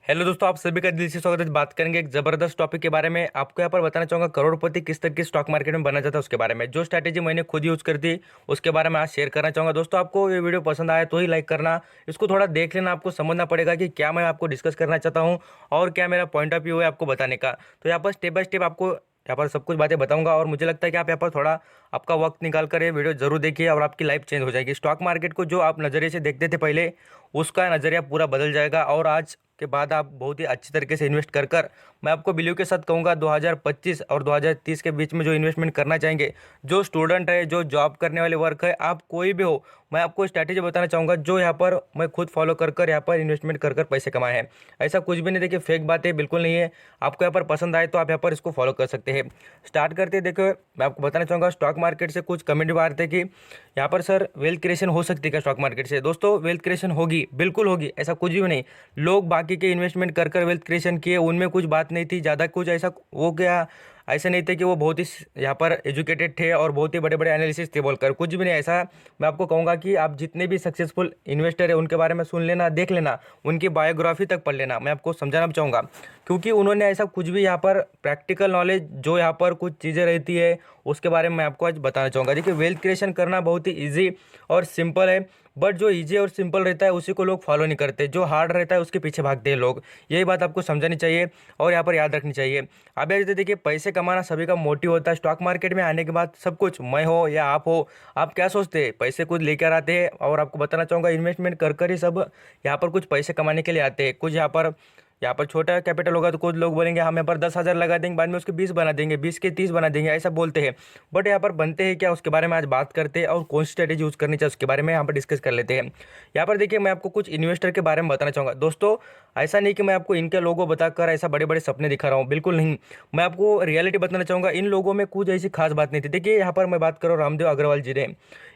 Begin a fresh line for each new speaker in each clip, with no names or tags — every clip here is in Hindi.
हेलो दोस्तों, आप सभी का दिल से स्वागत है। बात करेंगे एक जबरदस्त टॉपिक के बारे में। आपको यहाँ पर बताना चाहूंगा करोड़पति किस तरह की स्टॉक मार्केट में बना जाता है उसके बारे में। जो स्ट्रैटेजी मैंने खुद यूज कर दी उसके बारे में आज शेयर करना चाहूंगा। दोस्तों, आपको ये वीडियो पसंद आया तो ही लाइक करना, इसको थोड़ा देख लेना। आपको समझना पड़ेगा कि क्या मैं आपको डिस्कस करना चाहता हूँ और क्या मेरा पॉइंट ऑफ व्यू है आपको बताने का। तो यहाँ पर स्टेप बाय स्टेप आपको यहाँ पर सब कुछ बातें बताऊंगा और मुझे लगता है कि आप यहाँ पर थोड़ा आपका वक्त निकाल कर ये वीडियो जरूर देखिए और आपकी लाइफ चेंज हो जाएगी। स्टॉक मार्केट को जो आप नज़रिए से देखते थे पहले, उसका नज़रिया पूरा बदल जाएगा और आज के बाद आप बहुत ही अच्छी तरीके से इन्वेस्ट कर मैं आपको बिलीव के साथ कहूँगा 2025 और 2030 के बीच में जो इन्वेस्टमेंट करना चाहेंगे, जो स्टूडेंट है, जो जॉब करने वाले वर्क है, आप कोई भी हो, मैं आपको स्ट्रैटेजी बताना चाहूँगा जो यहाँ पर मैं खुद फॉलो कर यहाँ पर इन्वेस्टमेंट कर पैसे कमाए हैं। ऐसा कुछ भी नहीं, देखिए फेक बातें बिल्कुल नहीं है। आपको यहाँ पर पसंद आए तो आप यहाँ पर इसको फॉलो कर सकते हैं। स्टार्ट करते हैं। देखो, मैं आपको बताना चाहूँगा स्टॉक मार्केट से कुछ कमेंट भी आ रहे थे कि यहाँ पर सर वेल्थ क्रिएशन हो सकती है क्या स्टॉक मार्केट से। दोस्तों, वेल्थ क्रिएशन होगी, बिल्कुल होगी, ऐसा कुछ भी नहीं। लोग बाकी के इन्वेस्टमेंट कर वेल्थ क्रिएशन किए, उनमें कुछ बात नहीं थी ज़्यादा, कुछ ऐसा वो क्या ऐसा नहीं थे कि वो बहुत ही यहाँ पर एजुकेटेड थे और बहुत ही बड़े बड़े एनालिसिस थे बोलकर, कुछ भी नहीं ऐसा। मैं आपको कहूँगा कि आप जितने भी सक्सेसफुल इन्वेस्टर है उनके बारे में सुन लेना, देख लेना, उनकी बायोग्राफी तक पढ़ लेना। मैं आपको समझाना चाहूँगा क्योंकि उन्होंने ऐसा कुछ भी यहाँ पर प्रैक्टिकल नॉलेज जो यहाँ पर कुछ चीज़ें रहती है उसके बारे में मैं आपको आज बताना चाहूँगा। देखिए, वेल्थ क्रिएशन करना बहुत ही ईजी और सिंपल है, बट जो इजी और सिंपल रहता है उसी को लोग फॉलो नहीं करते, जो हार्ड रहता है उसके पीछे भागते हैं लोग। यही बात आपको समझनी चाहिए और यहाँ पर याद रखनी चाहिए। अब ये देखिए, पैसे कमाना सभी का मोटिव होता है। स्टॉक मार्केट में आने के बाद सब कुछ, मैं हो या आप हो, आप क्या सोचते हैं? पैसे कुछ लेकर आते हैं और आपको बताना चाहूँगा इन्वेस्टमेंट कर ही सब यहाँ पर कुछ पैसे कमाने के लिए आते हैं। कुछ यहाँ पर छोटा कैपिटल होगा तो कुछ लोग बोलेंगे हम यहाँ पर 10,000 लगा देंगे, बाद में उसके 20 बना देंगे, 20 के 30 बना देंगे, ऐसा बोलते हैं। बट यहाँ पर बनते हैं क्या उसके बारे में आज बात करते हैं और कौन सी स्ट्रेटेजी यूज़ करनी चाहिए उसके बारे में यहाँ पर डिस्कस कर लेते हैं। यहाँ पर देखिए, मैं आपको कुछ इन्वेस्टर के बारे में बताना चाहूँगा। दोस्तों, ऐसा नहीं कि मैं आपको इनके लोगों बताकर ऐसा बड़े बड़े सपने दिखा रहा हूँ, बिल्कुल नहीं। मैं आपको रियलिटी बताना चाहूँगा। इन लोगों में कुछ ऐसी खास बात नहीं थी। देखिए, यहाँ पर मैं बात कर रहा हूँ रामदेव अग्रवाल जी ने।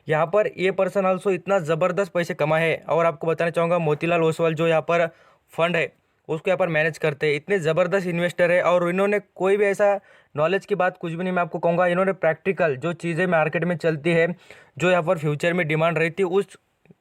यहाँ पर ये पर्सन ऑल्सो इतना ज़बरदस्त पैसे कमाए है और आपको बताना चाहूँगा मोतीलाल ओसवाल जो यहाँ पर फंड है उसको यहाँ पर मैनेज करते हैं। इतने ज़बरदस्त इन्वेस्टर है और इन्होंने कोई भी ऐसा नॉलेज की बात कुछ भी नहीं, मैं आपको कहूँगा इन्होंने प्रैक्टिकल जो चीज़ें मार्केट में चलती है, जो यहाँ पर फ्यूचर में डिमांड रहती है, उस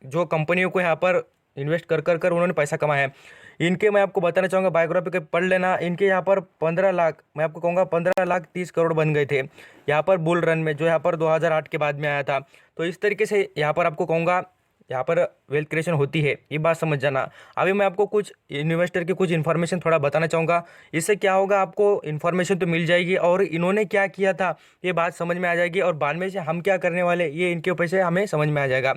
जो कंपनियों को यहाँ पर इन्वेस्ट कर उन्होंने पैसा कमाया है। इनके मैं आपको बताना चाहूँगा बायोग्राफी के पढ़ लेना। इनके यहाँ पर 15 लाख, मैं आपको कहूँगा 15,30,00,000 बन गए थे यहाँ पर बुल रन में, जो यहाँ पर 2008 के बाद में आया था। तो इस तरीके से यहाँ पर आपको कहूँगा यहाँ पर वेल्थ क्रिएशन होती है, ये बात समझ जाना। अभी मैं आपको कुछ इन्वेस्टर की कुछ इन्फॉर्मेशन थोड़ा बताना चाहूँगा। इससे क्या होगा, आपको इन्फॉर्मेशन तो मिल जाएगी और इन्होंने क्या किया था ये बात समझ में आ जाएगी और बाद में से हम क्या करने वाले ये इनके ऊपर से हमें समझ में आ जाएगा।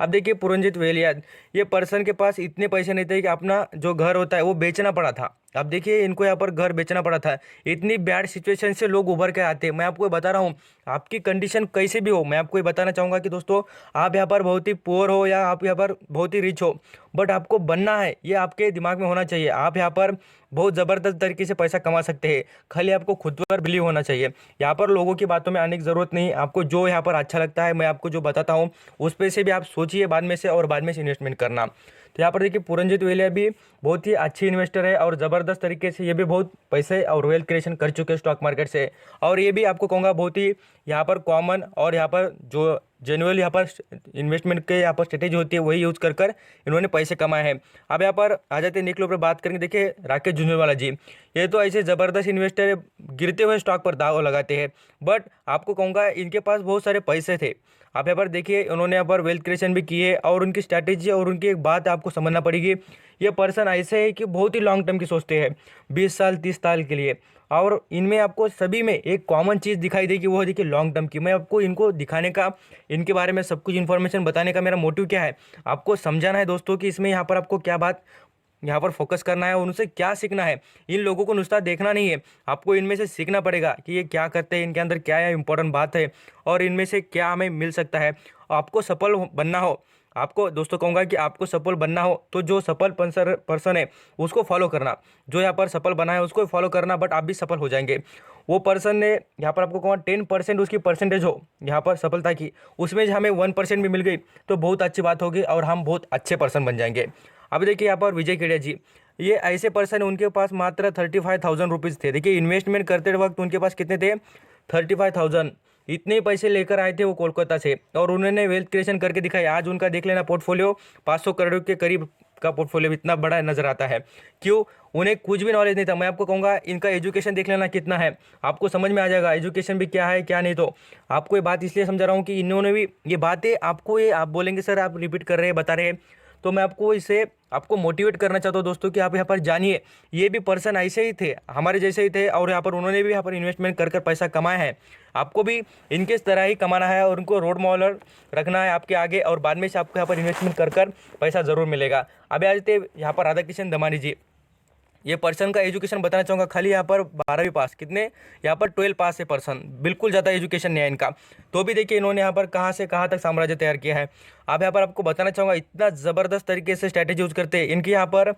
अब देखिए, पुरंजीत वेलिया, ये पर्सन के पास इतने पैसे नहीं थे कि अपना जो घर होता है वो बेचना पड़ा था। अब देखिए, इनको यहाँ पर घर बेचना पड़ा था। इतनी बैड सिचुएशन से लोग उभर के आते हैं। मैं आपको बता रहा हूँ, आपकी कंडीशन कैसे भी हो, मैं आपको ये बताना चाहूँगा कि दोस्तों, आप यहाँ पर बहुत ही पुअर हो या आप यहाँ पर बहुत ही रिच हो, बट आपको बनना है, ये आपके दिमाग में होना चाहिए। आप यहाँ पर बहुत ज़बरदस्त तरीके से पैसा कमा सकते हैं, खाली आपको खुद पर बिलीव होना चाहिए। यहाँ पर लोगों की बातों में आने की ज़रूरत नहीं। आपको जो यहाँ पर अच्छा लगता है, मैं आपको जो बताता हूँ उस पर से भी आप सोचिए बाद में से और बाद में से इन्वेस्टमेंट करना। तो यहाँ पर देखिए, पुरंजीत वेलिया भी बहुत ही अच्छी इन्वेस्टर है और ज़बरदस्त तरीके से ये भी बहुत पैसे और वेल्थ क्रिएशन कर चुके हैं स्टॉक मार्केट से। और ये भी आपको कहूँगा बहुत ही यहाँ पर कॉमन और यहाँ पर जो जेन्युइन यहाँ पर इन्वेस्टमेंट के यहाँ पर स्ट्रेटेजी होती है वही यूज़ कर इन्होंने पैसे कमाए हैं। अब यहाँ पर आ जाते हैं निकलो पर बात करेंगे। देखिए, राकेश झुंझुनवाला जी, ये तो ऐसे ज़बरदस्त इन्वेस्टर है, गिरते हुए स्टॉक पर दाव लगाते हैं, बट आपको कहूँगा इनके पास बहुत सारे पैसे थे। आप यहाँ पर देखिए, उन्होंने यहाँ पर वेल्थ क्रिएशन भी की है और उनकी स्ट्रैटेजी और उनकी एक बात आपको समझना पड़ेगी। ये पर्सन ऐसे है कि बहुत ही लॉन्ग टर्म की सोचते हैं, 20 साल 30 साल के लिए। और इनमें आपको सभी में एक कॉमन चीज़ दिखाई देगी, वो देखिए लॉन्ग टर्म की। मैं आपको इनको दिखाने का, इनके बारे में सब कुछ इन्फॉर्मेशन बताने का मेरा मोटिव क्या है, आपको समझाना है दोस्तों कि इसमें यहाँ पर आपको क्या बात यहाँ पर फोकस करना है और उनसे क्या सीखना है। इन लोगों को नुस्खा देखना नहीं है, आपको इनमें से सीखना पड़ेगा कि ये क्या करते हैं, इनके अंदर क्या है इंपॉर्टेंट बात है और इनमें से क्या हमें मिल सकता है। आपको सफल बनना हो, आपको दोस्तों कहूँगा कि आपको सफल बनना हो तो जो सफल पर्सन है उसको फॉलो करना, जो यहाँ पर सफल बना है उसको फॉलो करना, बट आप भी सफल हो जाएंगे। वो पर्सन ने यहाँ पर आपको कहूँगा 10% उसकी परसेंटेज हो यहाँ पर सफलता की, उसमें हमें 1% भी मिल गई तो बहुत अच्छी बात होगी और हम बहुत अच्छे पर्सन बन जाएंगे। अब देखिए, यहाँ पर विजय केडिया जी, ये ऐसे पर्सन, उनके पास मात्र 35,000 रुपीज़ थे। देखिए, इन्वेस्टमेंट करते वक्त उनके पास कितने थे? 35,000। इतने पैसे लेकर आए थे वो कोलकाता से और उन्होंने वेल्थ क्रिएशन करके दिखाई। आज उनका देख लेना पोर्टफोलियो 500 करोड़ के करीब का पोर्टफोलियो इतना बड़ा नजर आता है। क्यों? उन्हें कुछ भी नॉलेज नहीं था। मैं आपको कहूँगा इनका एजुकेशन देख लेना कितना है, आपको समझ में आ जाएगा एजुकेशन भी क्या है क्या नहीं। तो आपको ये बात इसलिए समझा रहा हूँ कि इन्होंने भी ये बातें आपको, ये आप बोलेंगे सर आप रिपीट कर रहे हैं बता रहे हैं, तो मैं आपको इसे आपको मोटिवेट करना चाहता हूँ दोस्तों कि आप यहाँ पर जानिए ये भी पर्सन ऐसे ही थे, हमारे जैसे ही थे, और यहाँ पर उन्होंने भी यहाँ पर इन्वेस्टमेंट कर कर पैसा कमाया है। आपको भी इनके तरह ही कमाना है और उनको रोड मॉडल रखना है आपके आगे, और बाद में से आपको यहाँ पर इन्वेस्टमेंट कर कर पैसा ज़रूर मिलेगा। अभी आज थे यहाँ पर राधा किशन दमानी जी, ये पर्सन का एजुकेशन बताना चाहूँगा, खाली यहाँ पर 12वीं पास, कितने यहाँ पर 12 पास है पर्सन, बिल्कुल ज़्यादा एजुकेशन नहीं है इनका। तो भी देखिए इन्होंने यहाँ पर कहाँ से कहाँ तक साम्राज्य तैयार किया है। अब यहाँ पर आपको बताना चाहूँगा इतना ज़बरदस्त तरीके से स्ट्रैटेजी यूज करते हैं। इनकी यहाँ पर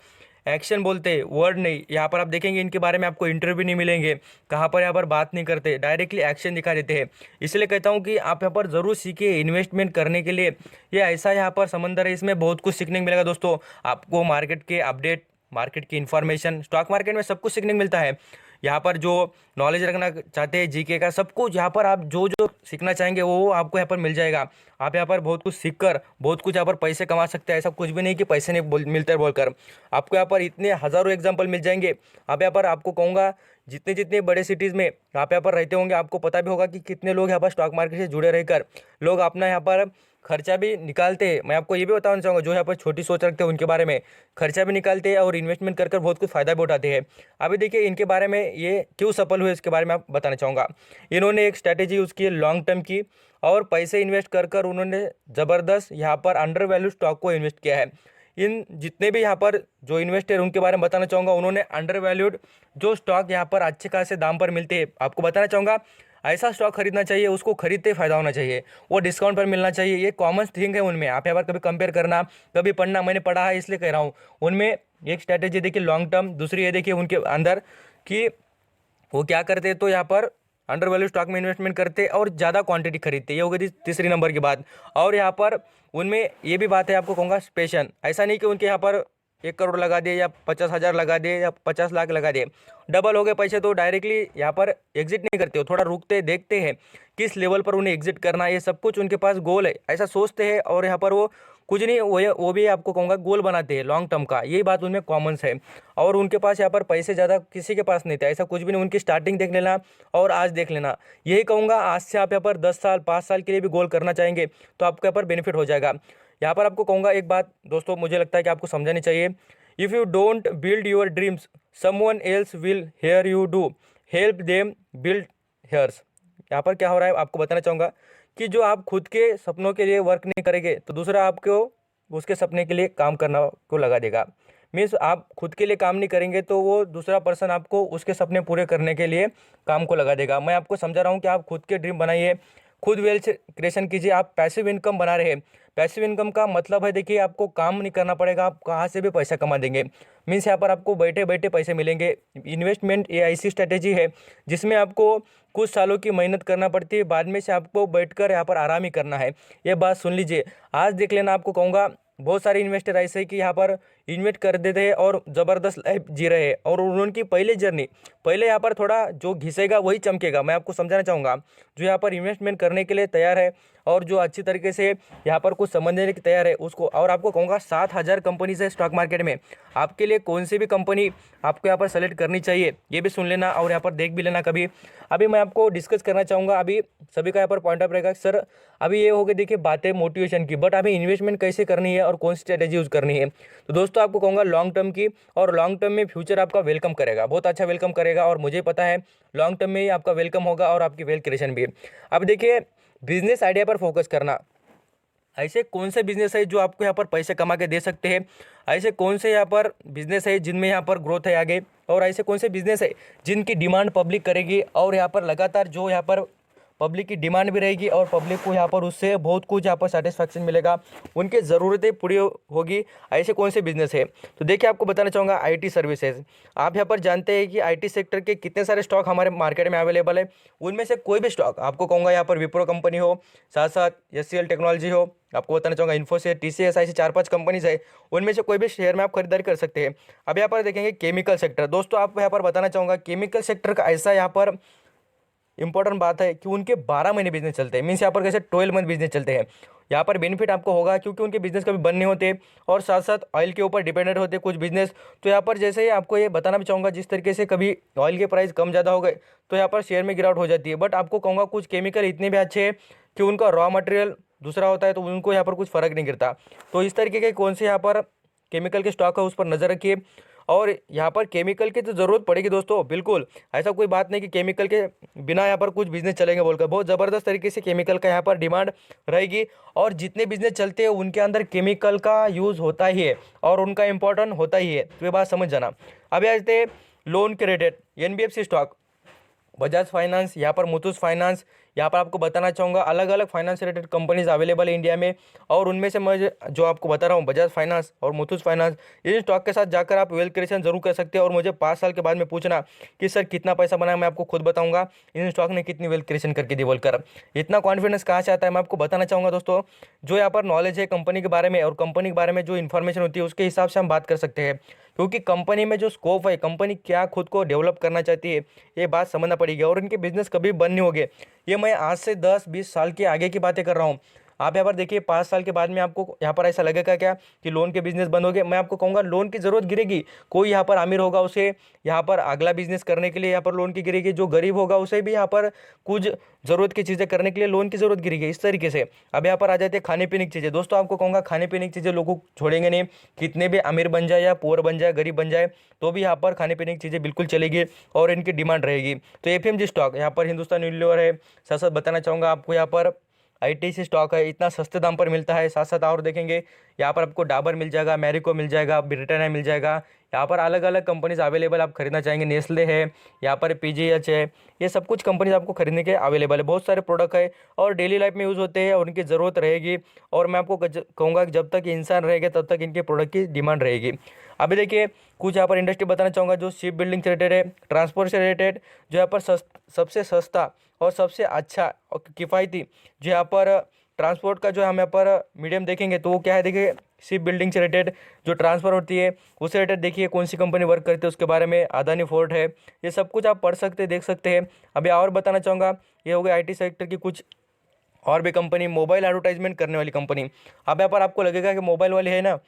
एक्शन बोलते वर्ड नहीं, यहाँ पर आप देखेंगे इनके बारे में आपको इंटरव्यू नहीं मिलेंगे, कहाँ पर यहाँ पर बात नहीं करते, डायरेक्टली एक्शन दिखा देते हैं। इसलिए कहता हूँ कि आप यहाँ पर ज़रूर सीखिए इन्वेस्टमेंट करने के लिए। ये ऐसा यहाँ पर समंदर है, इसमें बहुत कुछ सीखने को मिलेगा दोस्तों। आपको मार्केट के अपडेट, मार्केट की इन्फॉर्मेशन, स्टॉक मार्केट में सब कुछ सीखने को मिलता है। यहाँ पर जो नॉलेज रखना चाहते हैं जीके का, सब कुछ यहाँ पर आप जो जो सीखना चाहेंगे वो आपको यहाँ पर मिल जाएगा। आप यहाँ पर बहुत कुछ सीखकर बहुत कुछ यहाँ पर पैसे कमा सकते हैं। ऐसा कुछ भी नहीं कि पैसे नहीं मिलते बोलकर, आपको यहाँ पर इतने हज़ारों एग्जाम्पल मिल जाएंगे। आप यहाँ पर आपको कहूँगा जितने जितने बड़े सिटीज़ में आप यहाँ पर रहते होंगे, आपको पता भी होगा कि कितने लोग यहाँ पर स्टॉक मार्केट से जुड़े रहकर लोग अपना यहाँ पर खर्चा भी निकालते हैं। मैं आपको ये भी बताना चाहूँगा जो यहाँ पर छोटी सोच रखते हैं उनके बारे में, खर्चा भी निकालते हैं और इन्वेस्टमेंट कर बहुत कुछ फ़ायदा भी उठाते हैं। अभी देखिए इनके बारे में ये क्यों सफल हुए इसके बारे में आप बताना चाहूँगा। इन्होंने एक स्ट्रैटेजी यूज़ की है लॉन्ग टर्म की, और पैसे इन्वेस्ट कर उन्होंने ज़बरदस्त यहाँ पर अंडर वैल्यू स्टॉक को इन्वेस्ट किया है। इन जितने भी यहाँ पर जो इन्वेस्टर उनके बारे में बताना चाहूँगा, उन्होंने अंडर वैल्यूड जो स्टॉक यहाँ पर अच्छे खासे दाम पर मिलते हैं, आपको बताना चाहूँगा ऐसा स्टॉक खरीदना चाहिए, उसको खरीदते फ़ायदा होना चाहिए, वो डिस्काउंट पर मिलना चाहिए। ये कॉमन थिंग है उनमें। आप यहाँ पर कभी कंपेयर करना, कभी पढ़ना, मैंने पढ़ा है इसलिए कह रहा हूँ। उनमें एक स्ट्रैटेजी देखिए लॉन्ग टर्म, दूसरी ये देखिए उनके अंदर कि वो क्या करते हैं, तो यहाँ पर अंडर वैल्यू स्टॉक में इन्वेस्टमेंट करते और ज़्यादा क्वांटिटी खरीदते, ये हो गई तीसरी नंबर की बात। और यहाँ पर उनमें ये भी बात है, आपको कहूँगा स्पेशन, ऐसा नहीं कि उनके यहाँ पर 1 करोड़ लगा दिए या 50,000 लगा दिए या 50 लाख लगा दिए, डबल हो गए पैसे, तो डायरेक्टली यहाँ पर एग्जिट नहीं करते हो, थोड़ा रुकते देखते हैं किस लेवल पर उन्हें एग्जिट करना है। ये सब कुछ उनके पास गोल है, ऐसा सोचते हैं, और यहाँ पर वो कुछ नहीं, वो भी आपको कहूँगा गोल बनाते हैं लॉन्ग टर्म का, यही बात उनमें कॉमन्स है। और उनके पास यहाँ पर पैसे ज़्यादा किसी के पास नहीं थे, ऐसा कुछ भी नहीं। उनकी स्टार्टिंग देख लेना और आज देख लेना, यही कहूँगा। आज से आप यहाँ पर 10 साल 5 साल के लिए भी गोल करना चाहेंगे तो आपको यहाँ पर बेनिफिट हो जाएगा। यहाँ पर आपको कहूँगा एक बात दोस्तों, मुझे लगता है कि आपको समझनी चाहिए। If you don't build your dreams someone else will hair you do, help them build hairs. यहाँ पर क्या हो रहा है आपको बताना चाहूँगा कि जो आप खुद के सपनों के लिए वर्क नहीं करेंगे तो दूसरा आपको उसके सपने के लिए काम करना को लगा देगा। मीन्स आप खुद के लिए काम नहीं करेंगे तो वो दूसरा पर्सन आपको उसके सपने पूरे करने के लिए काम को लगा देगा। मैं आपको समझा रहा हूँ कि आप खुद के ड्रीम बनाइए, खुद वेल्थ क्रिएशन कीजिए। आप पैसिव इनकम बना रहे हैं, पैसिव इनकम का मतलब है देखिए आपको काम नहीं करना पड़ेगा, आप कहाँ से भी पैसा कमा देंगे। मीन्स यहाँ पर आपको बैठे बैठे पैसे मिलेंगे। इन्वेस्टमेंट ये ऐसी स्ट्रैटेजी है जिसमें आपको कुछ सालों की मेहनत करना पड़ती है, बाद में से आपको बैठकर यहाँ पर आराम ही करना है। ये बात सुन लीजिए, आज देख लेना, आपको कहूँगा बहुत सारे इन्वेस्टर ऐसे हैं कि यहाँ पर इन्वेस्ट कर देते हैं और ज़बरदस्त लाइफ जी रहे हैं, और उनकी पहले जर्नी, पहले यहाँ पर थोड़ा जो घिसेगा वही चमकेगा। मैं आपको समझाना चाहूँगा जो यहाँ पर इन्वेस्टमेंट करने के लिए तैयार है और जो अच्छी तरीके से यहाँ पर कुछ समझने के लिए तैयार है उसको। और आपको कहूँगा 7,000 कंपनीज है स्टॉक मार्केट में, आपके लिए कौन सी भी कंपनी आपको यहाँ पर सेलेक्ट करनी चाहिए ये भी सुन लेना और यहाँ पर देख भी लेना कभी। अभी मैं आपको डिस्कस करना चाहूँगा, अभी सभी का यहाँ पर पॉइंट ऑफ रहेगा सर अभी ये हो गई देखिए बातें मोटिवेशन की, बट अभी इन्वेस्टमेंट कैसे करनी है और कौन सी स्ट्रेटेजी यूज़ करनी है। तो दोस्तों आपको कहूँगा लॉन्ग टर्म की, और लॉन्ग टर्म में फ्यूचर आपका वेलकम करेगा, बहुत अच्छा वेलकम करेगा, और मुझे पता है लॉन्ग टर्म में ही आपका वेलकम होगा और आपकी वेल्थ क्रिएशन भी। अब देखिए बिजनेस आइडिया पर फोकस करना, ऐसे कौन से बिजनेस है जो आपको यहाँ पर पैसे कमा के दे सकते हैं, ऐसे कौन से यहाँ पर बिजनेस है जिनमें यहाँ पर ग्रोथ है आगे, और ऐसे कौन से बिजनेस है जिनकी डिमांड पब्लिक करेगी और यहाँ पर लगातार जो यहाँ पर पब्लिक की डिमांड भी रहेगी और पब्लिक को यहाँ पर उससे बहुत कुछ यहाँ पर सेटिस्फैक्शन मिलेगा, उनकी ज़रूरतें पूरी होगी, ऐसे कौन से बिजनेस है। तो देखिए आपको बताना चाहूँगा आईटी सर्विसेज। आप यहाँ पर जानते हैं कि आईटी सेक्टर के कितने सारे स्टॉक हमारे मार्केट में अवेलेबल है, उनमें से कोई भी स्टॉक आपको कहूँगा यहाँ पर विप्रो कंपनी हो, साथ साथ HCL टेक्नोलॉजी हो, आपको बताना चाहूँगा इन्फोसिस, TCS, ऐसी 4-5 कंपनीज है, उनमें से कोई भी शेयर में आप खरीदारी कर सकते हैं। अब यहाँ पर देखेंगे केमिकल सेक्टर। दोस्तों आपको यहाँ पर बताना चाहूँगा केमिकल सेक्टर का ऐसा यहाँ पर इंपॉर्टेंट बात है कि उनके 12 महीने बिजनेस चलते हैं, मीन्स यहाँ पर कैसे 12 मंथ बिजनेस चलते हैं। यहाँ पर बेनिफिट आपको होगा, क्योंकि उनके बिजनेस कभी बंद नहीं होते और साथ साथ ऑयल के ऊपर डिपेंडेंट होते कुछ बिजनेस। तो यहाँ पर जैसे ही आपको ये बताना भी चाहूँगा, जिस तरीके से कभी ऑयल के प्राइस कम ज़्यादा हो गए तो यहाँ पर शेयर में गिरावट हो जाती है। बट आपको कहूँगा कुछ केमिकल इतने भी अच्छे हैं कि उनका रॉ मटेरियल दूसरा होता है, तो उनको यहाँ पर कुछ फ़र्क नहीं गिरता। तो इस तरीके के कौन से यहाँ पर केमिकल के स्टॉक है उस पर नज़र रखिए। और यहाँ पर केमिकल की तो ज़रूरत पड़ेगी दोस्तों, बिल्कुल ऐसा कोई बात नहीं कि केमिकल के बिना यहाँ पर कुछ बिजनेस चलेंगे बोलकर। बहुत ज़बरदस्त तरीके से केमिकल का यहाँ पर डिमांड रहेगी और जितने बिजनेस चलते हैं उनके अंदर केमिकल का यूज़ होता ही है और उनका इंपॉर्टेंट होता ही है, तो ये बात समझ जाना। अभी आते हैं लोन के related NBFC stock, Bajaj finance, यहाँ पर मुथूस फाइनेंस। यहाँ पर आपको बताना चाहूँगा अलग अलग फाइनेंस रिलेटेड कंपनीज अवेलेबल है इंडिया में, और उनमें से मैं जो आपको बता रहा हूँ बजाज फाइनेंस और मुथूस फाइनेंस, इन स्टॉक के साथ जाकर आप वेल्थ क्रिएशन जरूर कर सकते हैं। और मुझे 5 साल के बाद में पूछना कि सर कितना पैसा बनाया, मैं आपको खुद बताऊँगा इन स्टॉक ने कितनी वेल्थ क्रिएशन करके दी बोलकर। इतना कॉन्फिडेंस कहाँ से आता है मैं आपको बताना चाहूँगा दोस्तों। जो यहाँ पर नॉलेज है कंपनी के बारे में और कंपनी के बारे में जो इन्फॉर्मेशन होती है उसके हिसाब से हम बात कर सकते हैं, क्योंकि कंपनी में जो स्कोप है, कंपनी क्या खुद को डेवलप करना चाहती है, ये बात समझना पड़ेगी। और इनके बिजनेस कभी बंद नहीं होंगे। ये मैं आज से 10-20 साल के आगे की बातें कर रहा हूँ। आप यहाँ पर देखिए 5 साल के बाद में आपको यहाँ पर ऐसा लगेगा क्या कि लोन के बिजनेस बंद हो गए। मैं आपको कहूँगा लोन की ज़रूरत गिरेगी। कोई यहाँ पर अमीर होगा उसे यहाँ पर अगला बिजनेस करने के लिए यहाँ पर लोन की गिरेगी, जो गरीब होगा उसे भी यहाँ पर कुछ ज़रूरत की चीज़ें करने के लिए लोन की ज़रूरत गिरेगी। इस तरीके से अब यहाँ पर आ जाते हैं खाने पीने की चीज़ें। दोस्तों आपको कहूँगा खाने पीने की चीज़ें लोगों को छोड़ेंगे नहीं, कितने भी अमीर बन जाए या पुअर बन जाए, गरीब बन जाए, तो भी यहाँ पर खाने पीने की चीज़ें बिल्कुल चलेगी और इनकी डिमांड रहेगी। तो एफएमजी स्टॉक यहाँ पर हिंदुस्तान यूनिलीवर है। साथ साथ बताना चाहूँगा आपको यहाँ पर आईटीसी स्टॉक है, इतना सस्ते दाम पर मिलता है। साथ साथ और देखेंगे यहाँ पर आपको डाबर मिल जाएगा, मैरिको मिल जाएगा, ब्रिटानिया मिल जाएगा। यहाँ पर अलग अलग कंपनीज अवेलेबल आप खरीदना चाहेंगे, नेस्ले है, यहाँ पर पीजीएच है, ये सब कुछ कंपनीज आपको खरीदने के अवेलेबल है। बहुत सारे प्रोडक्ट है और डेली लाइफ में यूज़ होते हैं और उनकी ज़रूरत रहेगी। और मैं आपको कहूँगा कि जब तक इंसान रहेगा तब तक इनके प्रोडक्ट की डिमांड रहेगी। अभी देखिए कुछ यहाँ पर इंडस्ट्री बताना चाहूँगा जो शिप बिल्डिंग से रिलेटेड है, ट्रांसपोर्ट से रिलेटेड, जो यहाँ पर सबसे सस्ता और सबसे अच्छा और किफ़ायती जो यहाँ पर ट्रांसपोर्ट का जो हम यहाँ पर मीडियम देखेंगे तो वो क्या है, देखिए शिप बिल्डिंग से रिलेटेड जो ट्रांसफर होती है उससे रिलेटेड देखिए कौन सी कंपनी वर्क करती है उसके बारे में, अदानी फोर्ट है, ये सब कुछ आप पढ़ सकते देख सकते हैं। अभी और बताना चाहूँगा ये हो गया आईटी सेक्टर की कुछ और भी कंपनी, मोबाइल एडवर्टाइजमेंट करने वाली कंपनी। अब यहाँ पर आपको लगेगा कि मोबाइल वाली है ना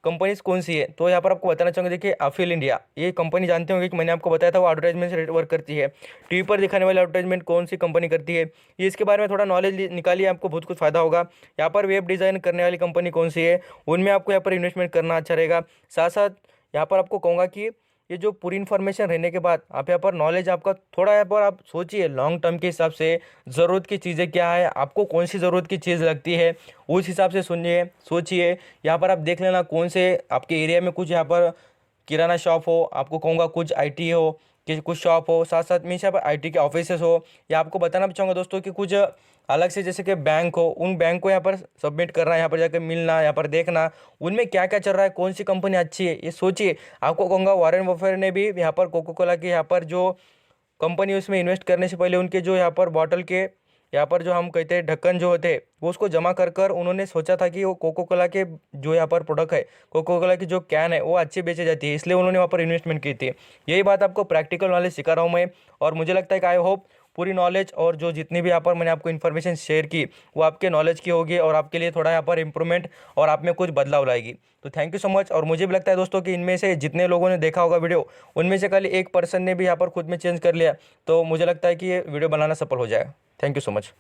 कंपनीज कौन सी है, तो यहाँ पर आपको बताना चाहूँगा देखिए अफिल इंडिया, ये कंपनी जानते होंगे कि मैंने आपको बताया था वो एडवर्टाइजमेंट से वर्क करती है। टीवी पर दिखाने वाली एडवर्टाइजमेंट कौन सी कंपनी करती है, ये इसके बारे में थोड़ा नॉलेज निकालिए, आपको बहुत कुछ फायदा होगा। यहाँ पर वेब डिज़ाइन करने वाली कंपनी कौन सी है, उनमें आपको यहाँ पर इन्वेस्टमेंट करना अच्छा रहेगा। साथ साथ यहाँ पर आपको कहूँगा कि ये जो पूरी इन्फॉर्मेशन रहने के बाद आप यहाँ पर नॉलेज आपका थोड़ा यहाँ पर आप सोचिए लॉन्ग टर्म के हिसाब से ज़रूरत की चीज़ें क्या है, आपको कौन सी ज़रूरत की चीज़ लगती है उस हिसाब से सुनिए सोचिए। यहाँ पर आप देख लेना कौन से आपके एरिया में कुछ यहाँ पर किराना शॉप हो, आपको कहूँगा कुछ आईटी हो कि कुछ शॉप हो, साथ साथ में यहाँ पर आईटी के ऑफिसेस हो। या आपको बताना भी चाहूँगा दोस्तों कि कुछ अलग से जैसे कि बैंक हो, उन बैंक को यहाँ पर सबमिट करना, यहाँ पर जाकर मिलना, यहाँ पर देखना उनमें क्या क्या चल रहा है, कौन सी कंपनी अच्छी है, ये सोचिए। आपको कहूँगा वॉरेन बफेट ने भी यहाँ पर कोको कोला के यहाँ पर जो कंपनी उसमें इन्वेस्ट करने से पहले उनके जो यहाँ पर बॉटल के यहाँ पर जो हम कहते हैं ढक्कन जो होते हैं वो उसको जमा कर कर उन्होंने सोचा था कि वो कोको कोला के जो यहाँ पर प्रोडक्ट है, कोको कोला की जो कैन है वो अच्छी बेची जाती है, इसलिए उन्होंने वहाँ पर इन्वेस्टमेंट की थी। यही बात आपको प्रैक्टिकल नॉलेज सिखा रहा हूँ मैं, और मुझे लगता है कि आई होप पूरी नॉलेज और जो जितनी भी यहाँ पर मैंने आपको इन्फॉर्मेशन शेयर की वो आपके नॉलेज की होगी और आपके लिए थोड़ा यहाँ पर इंप्रूवमेंट और आप में कुछ बदलाव लाएगी। तो थैंक यू सो मच। और मुझे भी लगता है दोस्तों कि इनमें से जितने लोगों ने देखा होगा वीडियो उनमें से खाली एक पर्सन ने भी यहाँ पर खुद में चेंज कर लिया, तो मुझे लगता है कि ये वीडियो बनाना सफल हो जाएगा। Thank you so much.